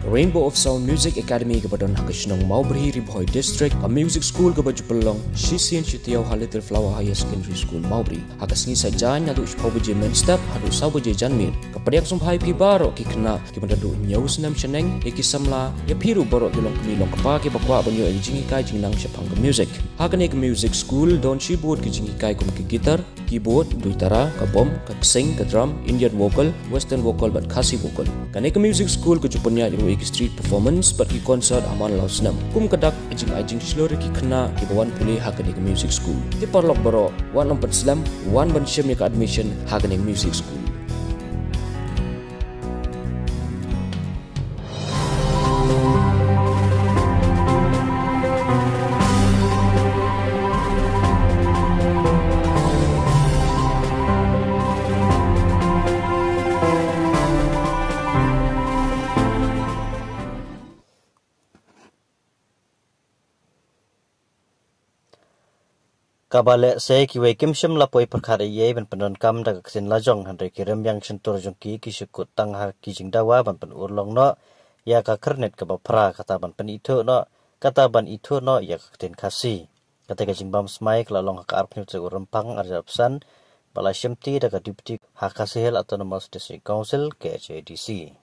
Rainbow of Sound Music Academy kepada Hakashnong Maubri Ribhoi District, a music school kepada Jepelong, Shisian Shitiau Little Flower Higher Secondary School Maubri. Hakasni sajan adu shpobeje main step adu sabeje janmin. Kepada yang sumpai pi barok ki kena ki mandadu nyau senam cheneng ki samla ya piru borok ki long kemilong kepa ki bakwa banyo ki jingi kai jingnang shapang ke music. Hakane ke music school don keyboard ki jingi kai kum ki gitar, keyboard, duitara, ke bom, ke sing, ke drum, Indian vocal, western vocal but khasi vocal. Kane ke music school ke jupunya ki street performance but ki concert aman lau senam. Kum kedak ajing slore ki kena ki bawan pulih hakane ke music school. Ti parlok borok wan nompat slam wan ban syem ke admission hakane music school. Kabale se kiwe kimshim lapoi perkara ye ban penon kam daga ksin lajong handre kirim yang sentur jongki kisukut tang ha kijing dawa ban pen urlong no ya ka kernet ka bapra kata ban pen itu no kata ban itu no ya ka ktin kasi kata ka jingbam smai klalong ka arpnu tsu rempang arjapsan bala shimti daga deputy hakasihel autonomous district council KHADC.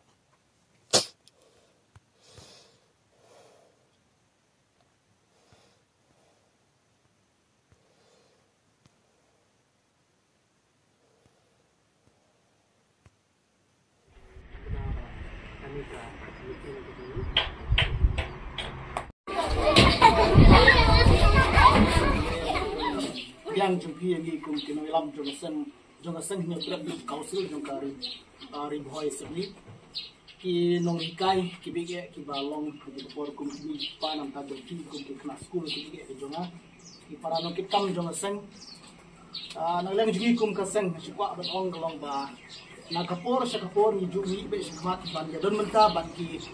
Yang jumpi yang ikum kino ilam jongasen hanya berat di kausil jongkari ribhoi sebli ki nong ikai ki bege ki balong ki por kum ki panam ta jumpi kum ki kena school ki bege jonga ki para nong ki kam jongasen nang leng jugi kum kaseng si kwa ban ong galong ba na kapor sa kapor ni jugi be sikmat ban ya don menta ban ki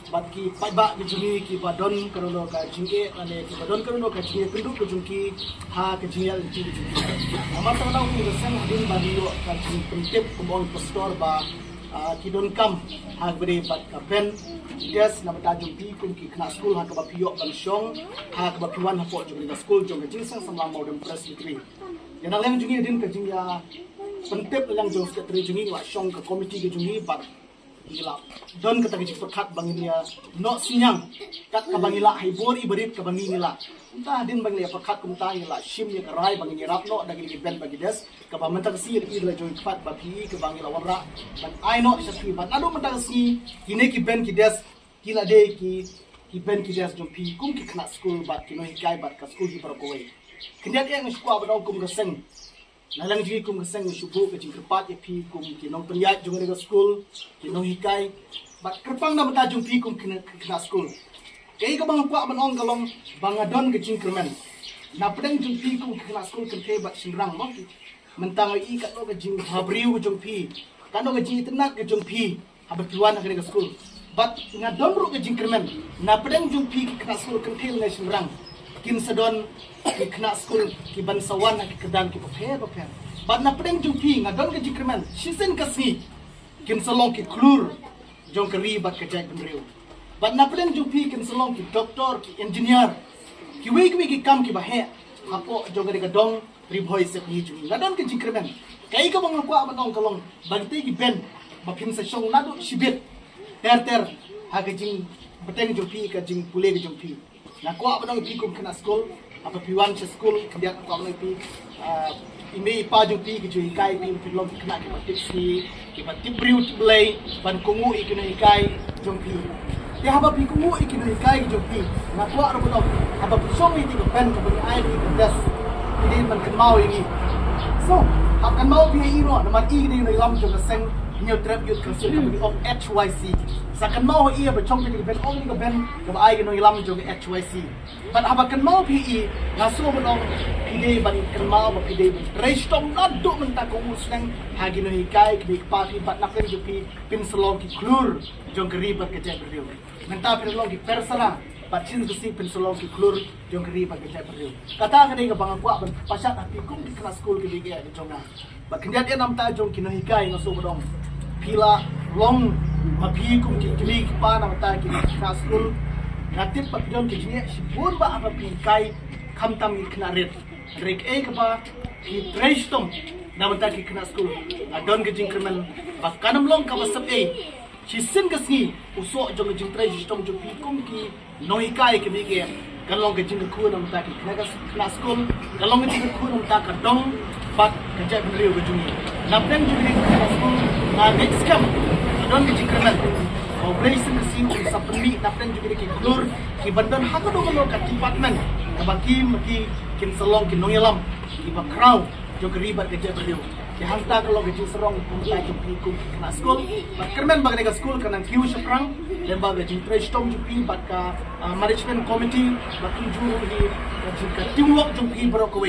pai ba ki jungi ki badon karono ka jinge ane ki badon karono ka jinge penduk ki jungki ha ki jingal ki jungi amar ta na umi sen din badio ka jingi pentip kumbong pastor ba ki don kam ha bere bat ka pen yes na mata jumpi kum ki kena school ha ka ba pio ban shong ha ka ba piwan ha po jungi school jong jing sang sama modern press litri yana leng jungi din ka jingya pentip lang jong secretary jungi wa shong ka committee ki jungi bat ila don kata kecik perkat bangilia no sinyang kat kabangila hibori berit kabangila entah din bangilia perkat kumta ila shim ya karai bangilia rapno dagi di band bagi des kabamenta si ila join fat bapi kabangila warra dan I know sapi ban adu menta si kine ki band ki des kila de ki band ki des jompi kum ki kena school bat kino hikai bat ka school ki perkoi kindian yang skua badau kum gaseng nalang jigi kum keseng syubu ke jing kepat pi kum ki nong priat jong ke school ki nong hikai bat kerpang na mata jung pi kum kena school kei ka bang kwa ban ong galong bangadon ke jing kermen na pedang jung pi kum kena school ke te bat singrang mo mentang i ka no ke jing habriu jung pi ka no ke jing tenak ke jung pi habatuan ke school bat ngadon ru ke jing kermen na pedang jung pi kena school ke te ngai singrang kin sedon ki kena school ki bansawan ki kedan ki paper bad na pedeng jumpi ngadon ke jikrman shisen kasni kin salong ki klur jong keri bad ke jai penriu bad na pedeng jumpi kin salong ki doktor ki engineer ki wei ki kam ki bahe apo jong ke dong ribhoi se ni jumi ngadon ke jikrman kai ka bang kwa banong kalong bagte ki ben bakin sa shong nadu shibit ter ha ke jing pedeng jumpi ka jing pule ke jumpi na kwa banong pi kum kena school apa piwan che school kemudian kwa banong pi imi pa jung pi ki chui kai pi pi lom kena ki patip si ki patip briu blai ban kungu ikino ikai jung pi ya haba pi kungu ikino ikai jung pi na kwa ro banong haba pi song ini ko pen ko bani ai ki das ini man kan mau ini so akan mau pi iro na mat i ni lam jung seng new trap youth council of HYC sakan mau ia bercong ke ben only ke ben ke ai ke no ilam jo ke HYC but abakan mau pi ngaso benong pide ban kan mau ba pide restong nadu menta ko musneng hagi no hikai ke party bat nak jo pi pin salong ki klur jong ke riba ke jai beriu menta pin salong ki persana bat chin si pin salong ki klur jong ke riba ke jai beriu kata ke bang aku ban pasat hati kum di kelas school ke dige ke jonga ba kendian enam ta jong ki no hikai ngaso benong pila long mapi kum kini pa na mata kini school natip patjon kini sibur ba apa pi kai kamtam kena red rek ba ki trestom na mata ki kena school adon ke jingkremen ba kanam long ka basap Chisin kasi usok jong jing trestom jong pi kum ki noi kai ke bige kalong ke jing ku na mata ki kena school kalong ke jing ku na mata ka dong bat kerja beliau ke juni napeng juni kena school next kam adon ke jingkremen operation mesin sa pembi napeng juga ki klur ki bandan hako do lo ka department kabaki maki kin salong ki noyalam ki ba kraw jo ribat kerja beliau ki hanta kalau ke serong kumta ki pi kena school ba kermen ba ka school kana kiu seprang dan ba jing trash tom ju pi ba ka management committee ba ki juru di ka teamwork ju pi bro ko